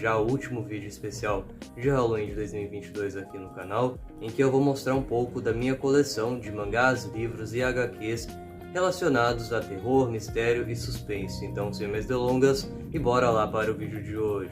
já o último vídeo especial de Halloween de 2022 aqui no canal, em que eu vou mostrar um pouco da minha coleção de mangás, livros e HQs relacionados a terror, mistério e suspense. Então, sem mais delongas, e bora lá para o vídeo de hoje.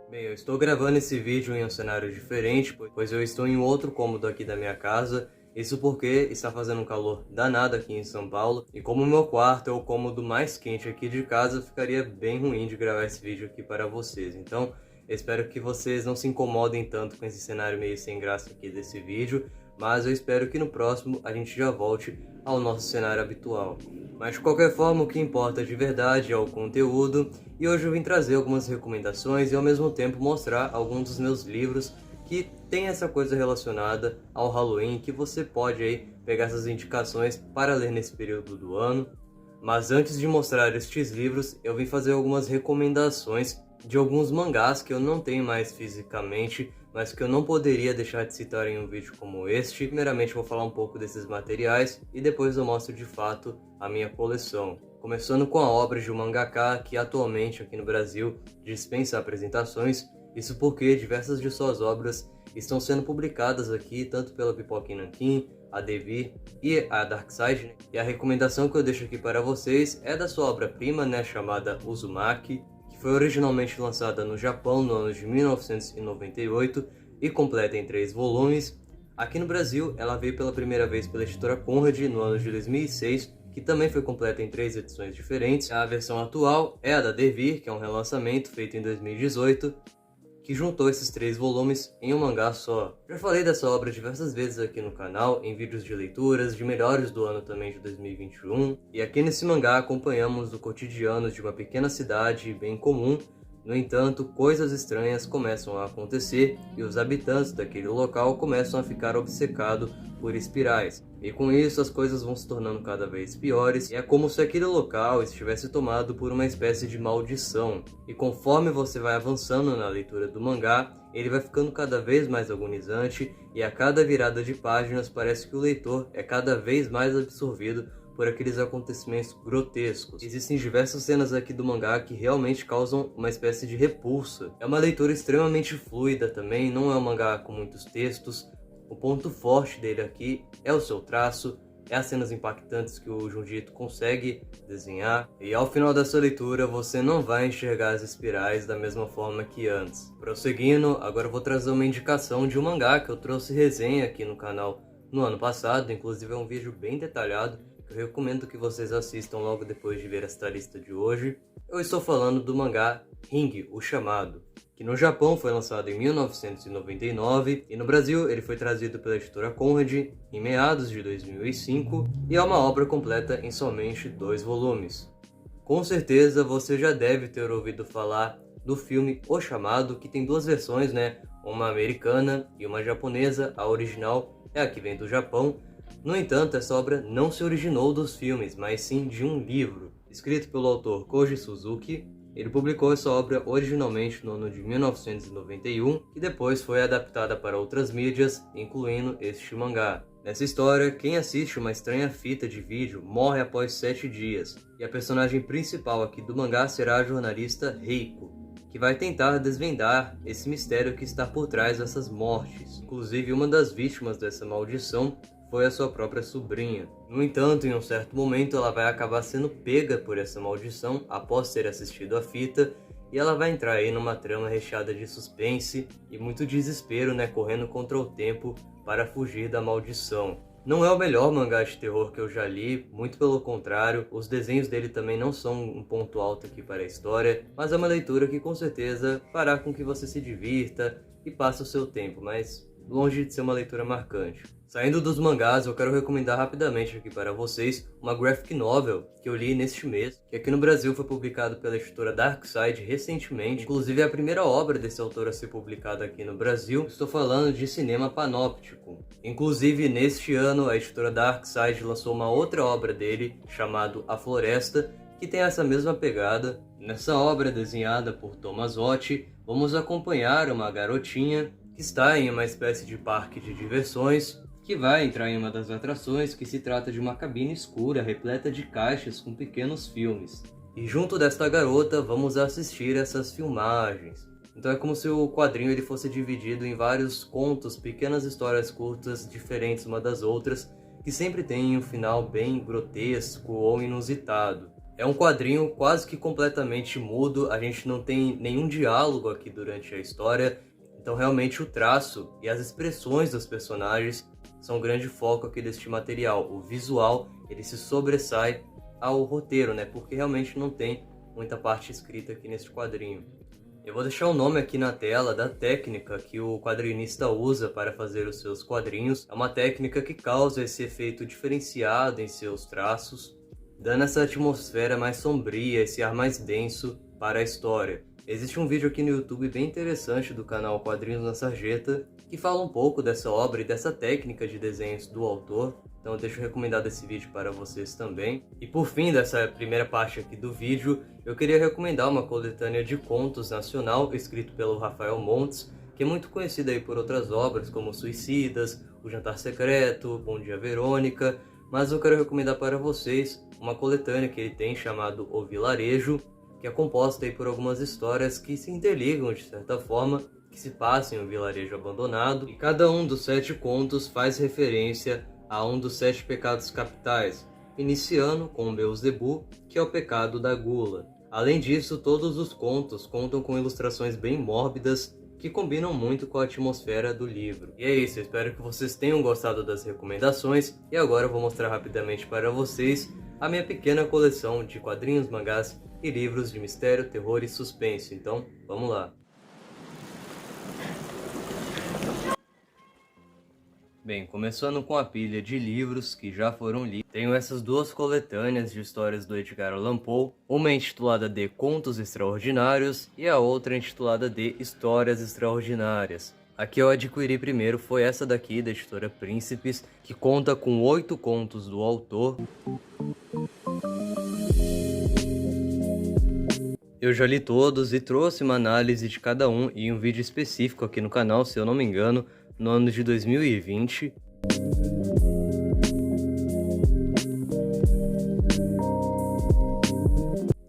Bem, eu estou gravando esse vídeo em um cenário diferente, pois eu estou em outro cômodo aqui da minha casa. Isso porque está fazendo um calor danado aqui em São Paulo, e como o meu quarto é o cômodo mais quente aqui de casa, ficaria bem ruim de gravar esse vídeo aqui para vocês. Então, eu espero que vocês não se incomodem tanto com esse cenário meio sem graça aqui desse vídeo, mas eu espero que no próximo a gente já volte ao nosso cenário habitual. Mas de qualquer forma, o que importa de verdade é o conteúdo, e hoje eu vim trazer algumas recomendações e ao mesmo tempo mostrar alguns dos meus livros que tem essa coisa relacionada ao Halloween, que você pode aí pegar essas indicações para ler nesse período do ano. Mas antes de mostrar estes livros, eu vim fazer algumas recomendações de alguns mangás que eu não tenho mais fisicamente, mas que eu não poderia deixar de citar em um vídeo como este. Primeiramente vou falar um pouco desses materiais e depois eu mostro de fato a minha coleção. Começando com a obra de um mangaka que atualmente aqui no Brasil dispensa apresentações, isso porque diversas de suas obras estão sendo publicadas aqui, tanto pela Pipoca Nankin, a Devir e a Darkside, né? E a recomendação que eu deixo aqui para vocês é da sua obra-prima, né, chamada Uzumaki, que foi originalmente lançada no Japão no ano de 1998 e completa em 3 volumes. Aqui no Brasil, ela veio pela primeira vez pela editora Conrad no ano de 2006, que também foi completa em 3 edições diferentes. A versão atual é a da Devir, que é um relançamento feito em 2018, que juntou esses 3 volumes em um mangá só. Já falei dessa obra diversas vezes aqui no canal, em vídeos de leituras, de melhores do ano também de 2021, e aqui nesse mangá acompanhamos o cotidiano de uma pequena cidade bem comum. No entanto, coisas estranhas começam a acontecer e os habitantes daquele local começam a ficar obcecados por espirais. E com isso as coisas vão se tornando cada vez piores, e é como se aquele local estivesse tomado por uma espécie de maldição. E conforme você vai avançando na leitura do mangá, ele vai ficando cada vez mais agonizante, e a cada virada de páginas parece que o leitor é cada vez mais absorvido por aqueles acontecimentos grotescos. Existem diversas cenas aqui do mangá que realmente causam uma espécie de repulsa. É uma leitura extremamente fluida também, não é um mangá com muitos textos. O ponto forte dele aqui é o seu traço, é as cenas impactantes que o Junji Ito consegue desenhar, e ao final dessa leitura você não vai enxergar as espirais da mesma forma que antes. Prosseguindo, agora eu vou trazer uma indicação de um mangá que eu trouxe resenha aqui no canal no ano passado, inclusive é um vídeo bem detalhado, que eu recomendo que vocês assistam logo depois de ver esta lista de hoje. Eu estou falando do mangá Ring, o Chamado, que no Japão foi lançado em 1999 e no Brasil ele foi trazido pela editora Conrad em meados de 2005 e é uma obra completa em somente 2 volumes. Com certeza você já deve ter ouvido falar do filme O Chamado, que tem 2 versões, né? Uma americana e uma japonesa. A original é a que vem do Japão. No entanto, essa obra não se originou dos filmes, mas sim de um livro, escrito pelo autor Koji Suzuki. Ele publicou essa obra originalmente no ano de 1991 e depois foi adaptada para outras mídias, incluindo este mangá. Nessa história, quem assiste uma estranha fita de vídeo morre após 7 dias, e a personagem principal aqui do mangá será a jornalista Reiko, que vai tentar desvendar esse mistério que está por trás dessas mortes. Inclusive, uma das vítimas dessa maldição foi a sua própria sobrinha. No entanto, em um certo momento, ela vai acabar sendo pega por essa maldição após ter assistido a fita, e ela vai entrar aí numa trama recheada de suspense e muito desespero, né, correndo contra o tempo para fugir da maldição. Não é o melhor mangá de terror que eu já li, muito pelo contrário, os desenhos dele também não são um ponto alto aqui para a história, mas é uma leitura que com certeza fará com que você se divirta e passe o seu tempo, mas longe de ser uma leitura marcante. Saindo dos mangás, eu quero recomendar rapidamente aqui para vocês uma graphic novel que eu li neste mês, que aqui no Brasil foi publicado pela editora Darkside recentemente. Inclusive é a primeira obra desse autor a ser publicada aqui no Brasil. Estou falando de Cinema Panóptico. Inclusive neste ano a editora Darkside lançou uma outra obra dele, chamado A Floresta, que tem essa mesma pegada. Nessa obra desenhada por Thomas Ott, vamos acompanhar uma garotinha que está em uma espécie de parque de diversões, que vai entrar em uma das atrações, que se trata de uma cabine escura repleta de caixas com pequenos filmes. E junto desta garota vamos assistir essas filmagens. Então é como se o quadrinho ele fosse dividido em vários contos, pequenas histórias curtas diferentes uma das outras, que sempre tem um final bem grotesco ou inusitado. É um quadrinho quase que completamente mudo, a gente não tem nenhum diálogo aqui durante a história, então realmente o traço e as expressões dos personagens são um grande foco aqui deste material. O visual ele se sobressai ao roteiro, né? Porque realmente não tem muita parte escrita aqui neste quadrinho. Eu vou deixar o nome aqui na tela da técnica que o quadrinista usa para fazer os seus quadrinhos. É uma técnica que causa esse efeito diferenciado em seus traços, dando essa atmosfera mais sombria, esse ar mais denso para a história. Existe um vídeo aqui no YouTube bem interessante do canal Quadrinhos na Sarjeta, que fala um pouco dessa obra e dessa técnica de desenhos do autor. Então eu deixo recomendado esse vídeo para vocês também. E por fim dessa primeira parte aqui do vídeo, eu queria recomendar uma coletânea de contos nacional escrito pelo Rafael Montes, que é muito conhecido aí por outras obras como Suicidas, O Jantar Secreto, Bom Dia Verônica, mas eu quero recomendar para vocês uma coletânea que ele tem chamado O Vilarejo, que é composta aí por algumas histórias que se interligam de certa forma, que se passam em um vilarejo abandonado, e cada um dos 7 contos faz referência a um dos 7 pecados capitais, iniciando com Beelzebub, que é o pecado da gula. Além disso, todos os contos contam com ilustrações bem mórbidas que combinam muito com a atmosfera do livro. E é isso, eu espero que vocês tenham gostado das recomendações, e agora eu vou mostrar rapidamente para vocês a minha pequena coleção de quadrinhos, mangás e livros de mistério, terror e suspense. Então, vamos lá! Bem, começando com a pilha de livros que já foram lidos, tenho essas 2 coletâneas de histórias do Edgar Allan Poe, uma intitulada de Contos Extraordinários e a outra intitulada de Histórias Extraordinárias. A que eu adquiri primeiro foi essa daqui, da editora Príncipes, que conta com 8 contos do autor. Eu já li todos e trouxe uma análise de cada um em um vídeo específico aqui no canal, se eu não me engano, no ano de 2020.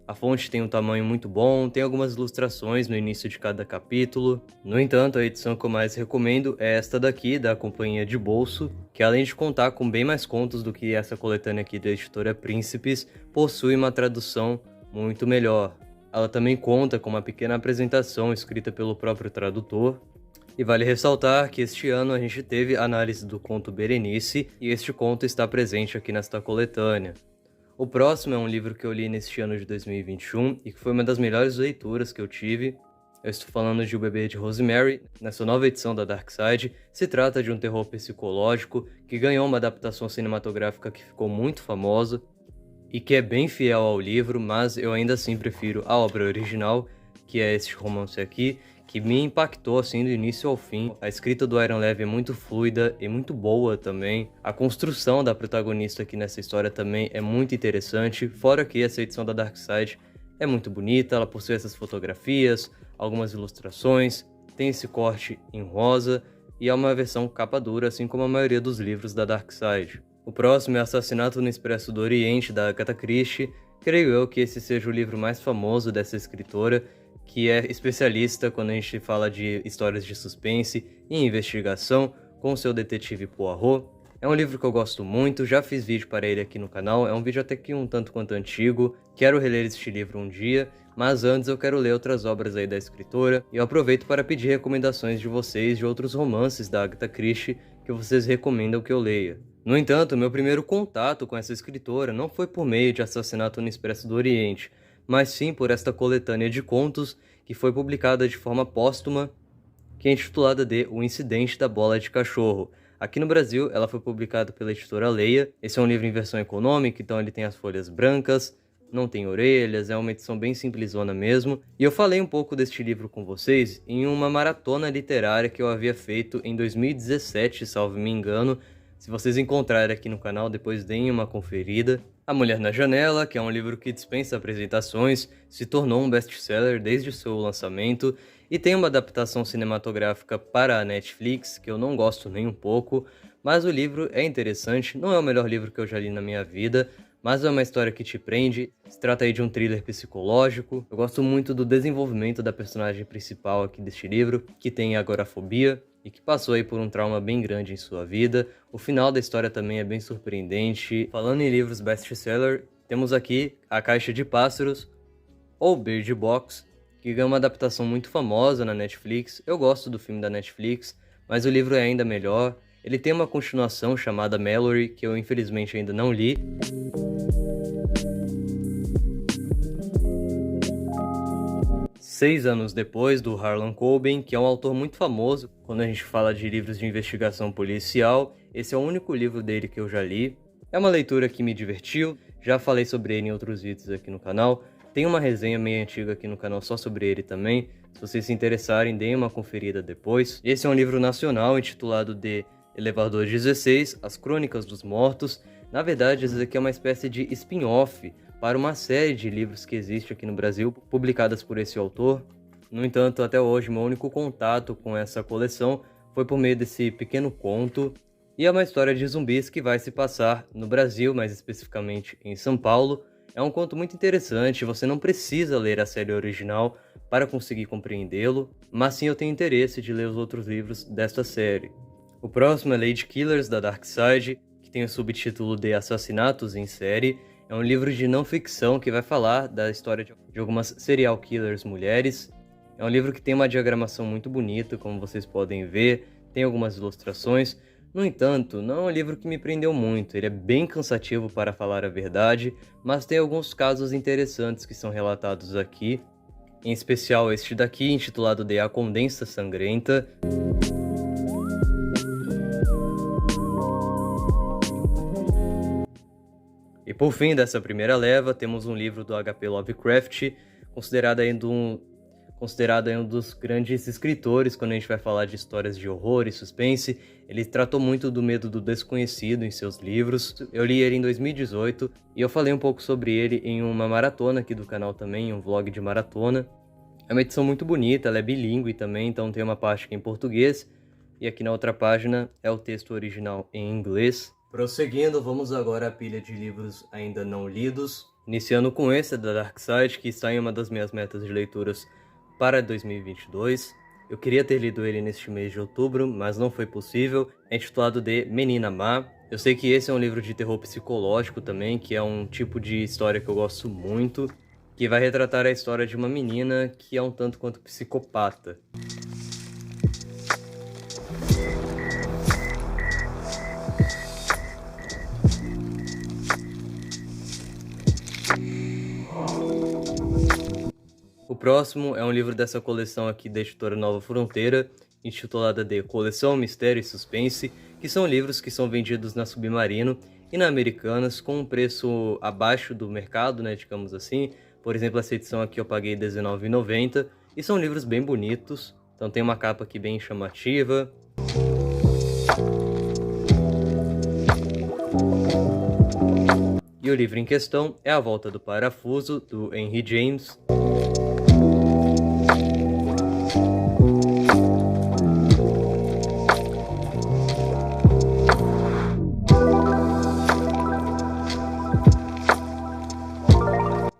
A fonte tem um tamanho muito bom, tem algumas ilustrações no início de cada capítulo. No entanto, a edição que eu mais recomendo é esta daqui, da Companhia de Bolso, que além de contar com bem mais contos do que essa coletânea aqui da editora Príncipes, possui uma tradução muito melhor. Ela também conta com uma pequena apresentação escrita pelo próprio tradutor. E vale ressaltar que este ano a gente teve análise do conto Berenice, e este conto está presente aqui nesta coletânea. O próximo é um livro que eu li neste ano de 2021 e que foi uma das melhores leituras que eu tive. Eu estou falando de O Bebê de Rosemary, nessa nova edição da Dark Side. Se trata de um terror psicológico que ganhou uma adaptação cinematográfica que ficou muito famosa e que é bem fiel ao livro, mas eu ainda assim prefiro a obra original, que é este romance aqui, que me impactou assim do início ao fim. A escrita do Aaron Levy é muito fluida e muito boa também. A construção da protagonista aqui nessa história também é muito interessante, fora que essa edição da Dark Side é muito bonita, ela possui essas fotografias, algumas ilustrações, tem esse corte em rosa e é uma versão capa dura, assim como a maioria dos livros da Dark Side. O próximo é Assassinato no Expresso do Oriente, da Agatha Christie. Creio eu que esse seja o livro mais famoso dessa escritora, que é especialista quando a gente fala de histórias de suspense e investigação, com seu detetive Poirot. É um livro que eu gosto muito, já fiz vídeo para ele aqui no canal, é um vídeo até que um tanto quanto antigo, quero reler este livro um dia, mas antes eu quero ler outras obras aí da escritora, e eu aproveito para pedir recomendações de vocês de outros romances da Agatha Christie que vocês recomendam que eu leia. No entanto, meu primeiro contato com essa escritora não foi por meio de Assassinato no Expresso do Oriente, mas sim por esta coletânea de contos que foi publicada de forma póstuma, que é intitulada de O Incidente da Bola de Cachorro. Aqui no Brasil, ela foi publicada pela editora Leia. Esse é um livro em versão econômica, então ele tem as folhas brancas, não tem orelhas, é uma edição bem simplesona mesmo. E eu falei um pouco deste livro com vocês em uma maratona literária que eu havia feito em 2017, salvo me engano, Se vocês encontrarem aqui no canal, depois deem uma conferida. A Mulher na Janela, que é um livro que dispensa apresentações, se tornou um best-seller desde seu lançamento e tem uma adaptação cinematográfica para a Netflix, que eu não gosto nem um pouco, mas o livro é interessante, não é o melhor livro que eu já li na minha vida, mas é uma história que te prende. Se trata aí de um thriller psicológico. Eu gosto muito do desenvolvimento da personagem principal aqui deste livro, que tem agorafobia e que passou aí por um trauma bem grande em sua vida. O final da história também é bem surpreendente. Falando em livros best-seller, temos aqui A Caixa de Pássaros, ou Bird Box, que ganhou uma adaptação muito famosa na Netflix. Eu gosto do filme da Netflix, mas o livro é ainda melhor. Ele tem uma continuação chamada Mallory, que eu infelizmente ainda não li. Seis anos depois, do Harlan Coben, que é um autor muito famoso quando a gente fala de livros de investigação policial. Esse é o único livro dele que eu já li. É uma leitura que me divertiu, já falei sobre ele em outros vídeos aqui no canal. Tem uma resenha meio antiga aqui no canal só sobre ele também. Se vocês se interessarem, deem uma conferida depois. Esse é um livro nacional intitulado de Elevador 16, As Crônicas dos Mortos. Na verdade, esse aqui é uma espécie de spin-off para uma série de livros que existe aqui no Brasil, publicadas por esse autor. No entanto, até hoje, meu único contato com essa coleção foi por meio desse pequeno conto. E é uma história de zumbis que vai se passar no Brasil, mais especificamente em São Paulo. É um conto muito interessante, você não precisa ler a série original para conseguir compreendê-lo, mas sim eu tenho interesse de ler os outros livros desta série. O próximo é Lady Killers, da Dark Side, que tem o subtítulo de Assassinatos em Série. É um livro de não ficção que vai falar da história de algumas serial killers mulheres. É um livro que tem uma diagramação muito bonita, como vocês podem ver, tem algumas ilustrações. No entanto, não é um livro que me prendeu muito, ele é bem cansativo para falar a verdade, mas tem alguns casos interessantes que são relatados aqui. Em especial este daqui, intitulado de A Condensa Sangrenta. E por fim dessa primeira leva, temos um livro do H.P. Lovecraft, considerado um dos grandes escritores quando a gente vai falar de histórias de horror e suspense. Ele tratou muito do medo do desconhecido em seus livros. Eu li ele em 2018 e eu falei um pouco sobre ele em uma maratona aqui do canal também, um vlog de maratona. É uma edição muito bonita, ela é bilíngue também, então tem uma parte que é em português e aqui na outra página é o texto original em inglês. Prosseguindo, vamos agora à pilha de livros ainda não lidos. Iniciando com esse da Dark Side, que está em uma das minhas metas de leituras para 2022. Eu queria ter lido ele neste mês de outubro, mas não foi possível. É intitulado de Menina Má. Eu sei que esse é um livro de terror psicológico também, que é um tipo de história que eu gosto muito, que vai retratar a história de uma menina que é um tanto quanto psicopata. O próximo é um livro dessa coleção aqui da editora Nova Fronteira, intitulada de Coleção Mistério e Suspense, que são livros que são vendidos na Submarino e na Americanas com um preço abaixo do mercado, né, digamos assim. Por exemplo, essa edição aqui eu paguei R$19,90 e são livros bem bonitos, então tem uma capa aqui bem chamativa. E o livro em questão é A Volta do Parafuso, do Henry James.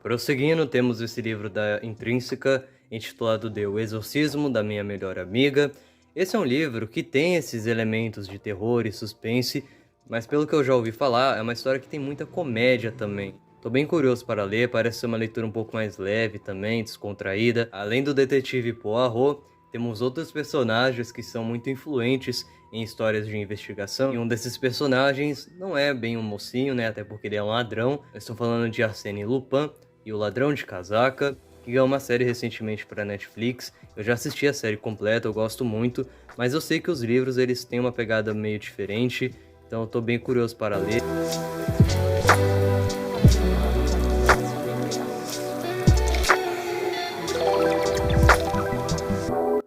Prosseguindo, temos esse livro da Intrínseca, intitulado de O Exorcismo da Minha Melhor Amiga. Esse é um livro que tem esses elementos de terror e suspense, mas pelo que eu já ouvi falar, é uma história que tem muita comédia também. Tô bem curioso para ler, parece ser uma leitura um pouco mais leve também, descontraída. Além do detetive Poirot, temos outros personagens que são muito influentes em histórias de investigação. E um desses personagens não é bem um mocinho, né, até porque ele é um ladrão. Eu estou falando de Arsène Lupin e o Ladrão de Casaca, que ganhou uma série recentemente para Netflix. Eu já assisti a série completa, eu gosto muito, mas eu sei que os livros eles têm uma pegada meio diferente, então eu tô bem curioso para ler.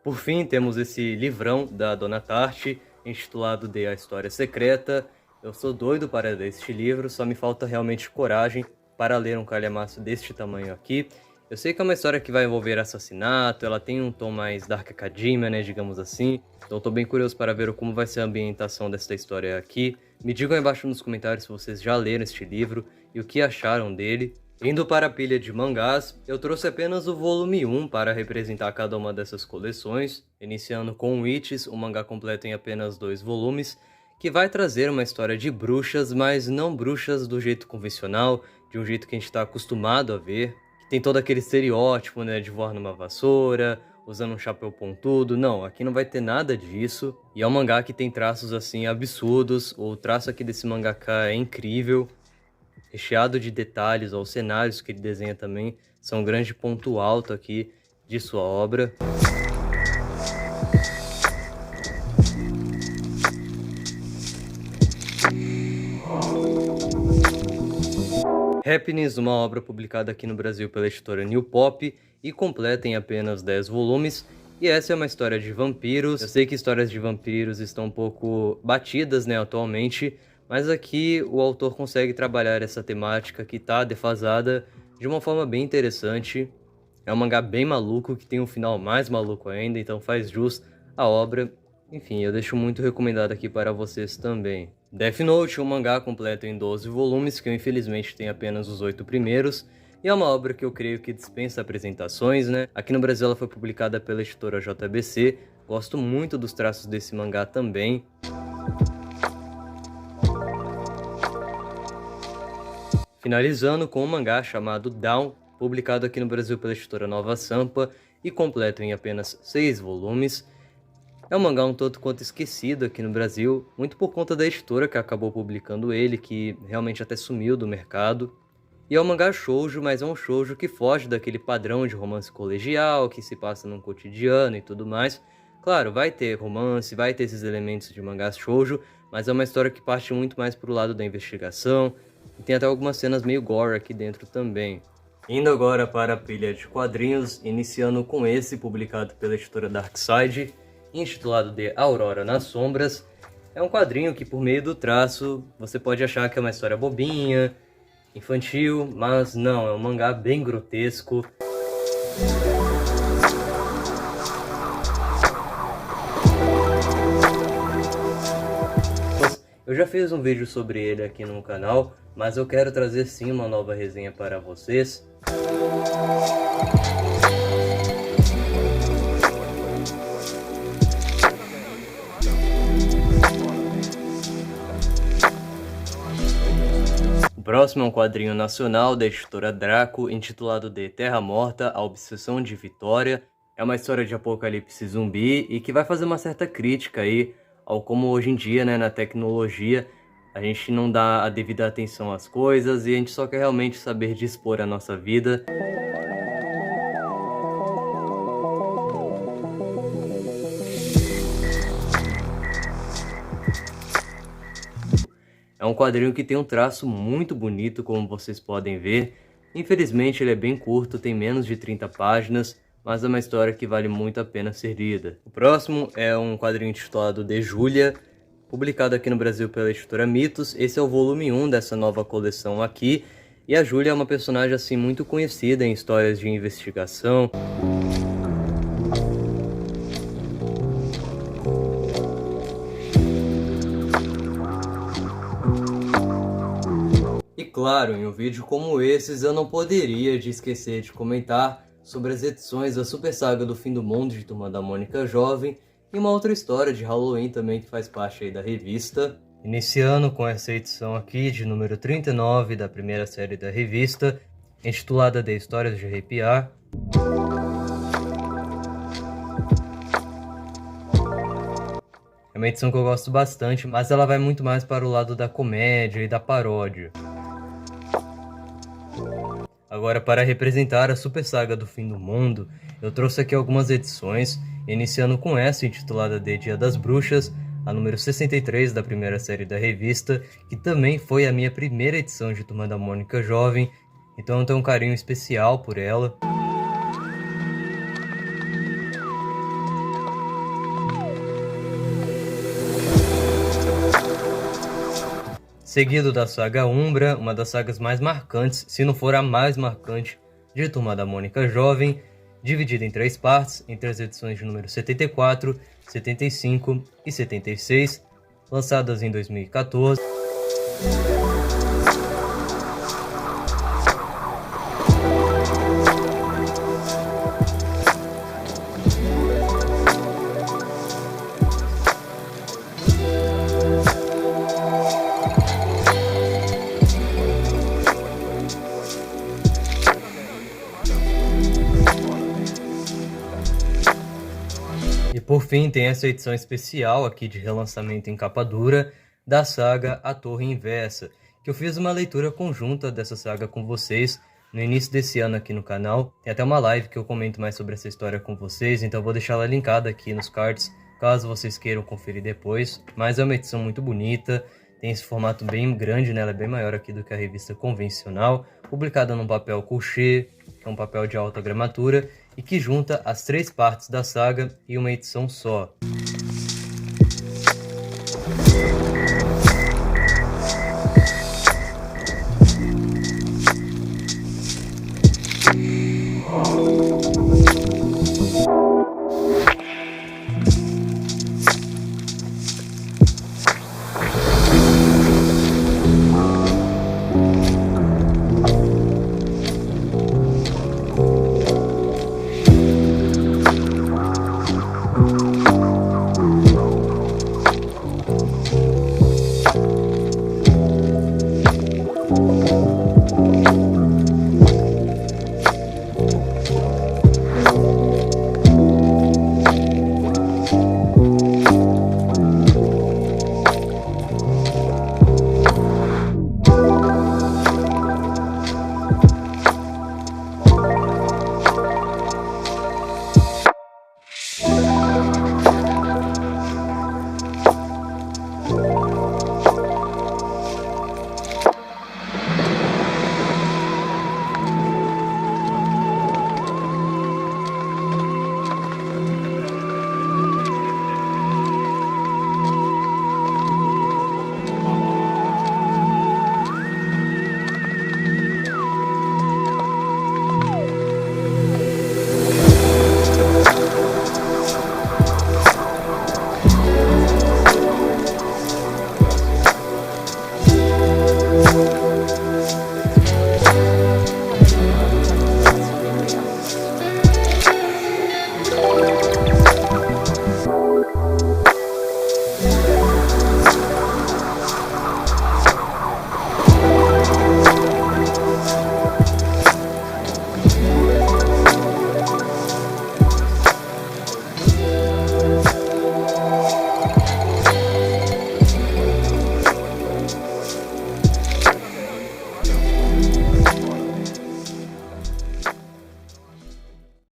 Por fim, temos esse livrão da Dona Tarte, intitulado de A História Secreta. Eu sou doido para ler este livro, só me falta realmente coragem para ler um calhamaço deste tamanho aqui. Eu sei que é uma história que vai envolver assassinato, ela tem um tom mais Dark Academia, né, digamos assim. Então eu tô bem curioso para ver como vai ser a ambientação desta história aqui. Me digam aí embaixo nos comentários se vocês já leram este livro e o que acharam dele. Indo para a pilha de mangás, eu trouxe apenas o volume 1 para representar cada uma dessas coleções, iniciando com Witches, um mangá completo em apenas 2 volumes, que vai trazer uma história de bruxas, mas não bruxas do jeito convencional, de um jeito que a gente está acostumado a ver. Tem todo aquele estereótipo, né, de voar numa vassoura, usando um chapéu pontudo. Não, aqui não vai ter nada disso. E é um mangá que tem traços assim absurdos. O traço aqui desse mangaka é incrível, recheado de detalhes. Os cenários que ele desenha também são um grande ponto alto aqui de sua obra. Happiness, uma obra publicada aqui no Brasil pela editora New Pop e completa em apenas 10 volumes. E essa é uma história de vampiros. Eu sei que histórias de vampiros estão um pouco batidas, né, atualmente, mas aqui o autor consegue trabalhar essa temática que tá defasada de uma forma bem interessante. É um mangá bem maluco, que tem um final mais maluco ainda, então faz jus à obra. Enfim, eu deixo muito recomendado aqui para vocês também. Death Note, um mangá completo em 12 volumes, que eu infelizmente tenho apenas os 8 primeiros, e é uma obra que eu creio que dispensa apresentações, né? Aqui no Brasil ela foi publicada pela editora JBC, gosto muito dos traços desse mangá também. Finalizando com um mangá chamado Down, publicado aqui no Brasil pela editora Nova Sampa, e completo em apenas 6 volumes. É um mangá um tanto quanto esquecido aqui no Brasil, muito por conta da editora que acabou publicando ele, que realmente até sumiu do mercado. E é um mangá shoujo, mas é um shoujo que foge daquele padrão de romance colegial, que se passa num cotidiano e tudo mais. Claro, vai ter romance, vai ter esses elementos de mangá shoujo, mas é uma história que parte muito mais pro lado da investigação, e tem até algumas cenas meio gore aqui dentro também. Indo agora para a pilha de quadrinhos, iniciando com esse, publicado pela editora Darkside, intitulado de Aurora nas Sombras. É um quadrinho que, por meio do traço, você pode achar que é uma história bobinha, infantil, mas não, é um mangá bem grotesco. Eu já fiz um vídeo sobre ele aqui no canal, mas eu quero trazer sim uma nova resenha para vocês. O próximo é um quadrinho nacional da editora Draco, intitulado de Terra Morta, a Obsessão de Vitória. É uma história de apocalipse zumbi e que vai fazer uma certa crítica aí ao como hoje em dia, né, na tecnologia, a gente não dá a devida atenção às coisas e a gente só quer realmente saber dispor a nossa vida. É um quadrinho que tem um traço muito bonito, como vocês podem ver. Infelizmente ele é bem curto, tem menos de 30 páginas, mas é uma história que vale muito a pena ser lida. O próximo é um quadrinho intitulado De Júlia, publicado aqui no Brasil pela editora Mitos. Esse é o volume 1 dessa nova coleção aqui, e a Júlia é uma personagem assim muito conhecida em histórias de investigação. E claro, em um vídeo como esses eu não poderia esquecer de comentar sobre as edições da Super Saga do Fim do Mundo de Turma da Mônica Jovem e uma outra história de Halloween também que faz parte aí da revista. Iniciando com essa edição aqui de número 39 da primeira série da revista, intitulada de Histórias de Arrepiar. É uma edição que eu gosto bastante, mas ela vai muito mais para o lado da comédia e da paródia. Agora, para representar a Super Saga do Fim do Mundo, eu trouxe aqui algumas edições, iniciando com essa intitulada de Dia das Bruxas, a número 63 da primeira série da revista, que também foi a minha primeira edição de Turma da Mônica Jovem, então eu tenho um carinho especial por ela. seguido da saga Umbra, uma das sagas mais marcantes, se não for a mais marcante, de Turma da Mônica Jovem, dividida em 3 partes, entre as edições de número 74, 75 e 76, lançadas em 2014. E por fim tem essa edição especial aqui de relançamento em capa dura da saga A Torre Inversa, que eu fiz uma leitura conjunta dessa saga com vocês no início desse ano aqui no canal. Tem até uma live que eu comento mais sobre essa história com vocês, então eu vou deixar ela linkada aqui nos cards, caso vocês queiram conferir depois. Mas é uma edição muito bonita, tem esse formato bem grande, né? Ela é bem maior aqui do que a revista convencional, publicada num papel couché, que é um papel de alta gramatura, e que junta as 3 partes da saga em uma edição só.